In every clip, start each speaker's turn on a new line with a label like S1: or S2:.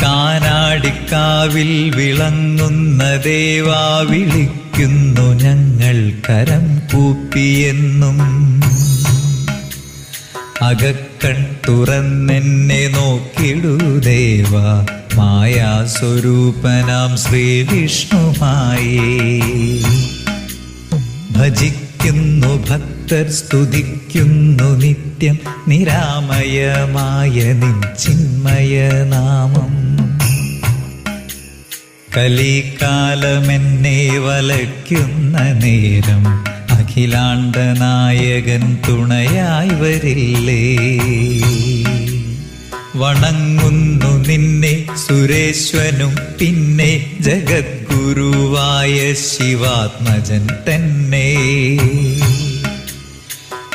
S1: കാനാടിക്കാവിൽ വിളങ്ങുന്ന ദേവാ വിളിക്കുന്നു ഞങ്ങൾ കരം കൂപ്പിയെന്നും. അകക്കൺ തുറന്നെന്നെ നോക്കിടൂ ദേവാ, മായാസ്വരൂപനാം ശ്രീവിഷ്ണുമായേ. ഭജിക്കുന്നു ഭക്തർ, സ്തുതിക്കുന്നു നിത്യം നിരാമയമായ നിൻ ചിന്മയനാമം. കലികാലമെന്നെ വലയ്ക്കുന്ന നേരം അഖിലാണ്ടനായകൻ തുണയായി വരില്ലേ. വണങ്ങുന്നു നിന്നെ സുരേശ്വനും പിന്നെ ജഗദ്ഗുരുവായ ശിവാത്മജൻ തന്നെ.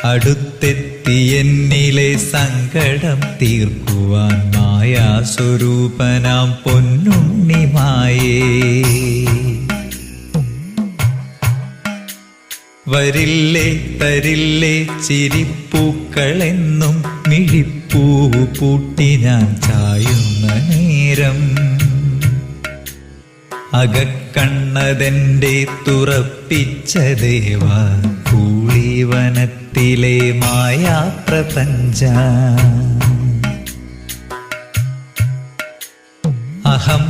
S1: അടുത്തെത്തി എന്നിലെ സങ്കടം തീർക്കുവാൻ മായാസ്വരൂപനാം പൊന്നുണ്ണിമായേ. വരില്ലേ തരില്ലേ ചിരിപ്പൂക്കളെന്നും മിഴിപ്പൂവ് പൂട്ടി ഞാൻ ചായുന്ന നേരം. അകക്കണ്ണതെന്റെ തുറപ്പിച്ച ദേവാ, കൂളിവനത്തിലെ മായാപ്രപഞ്ച. അഹം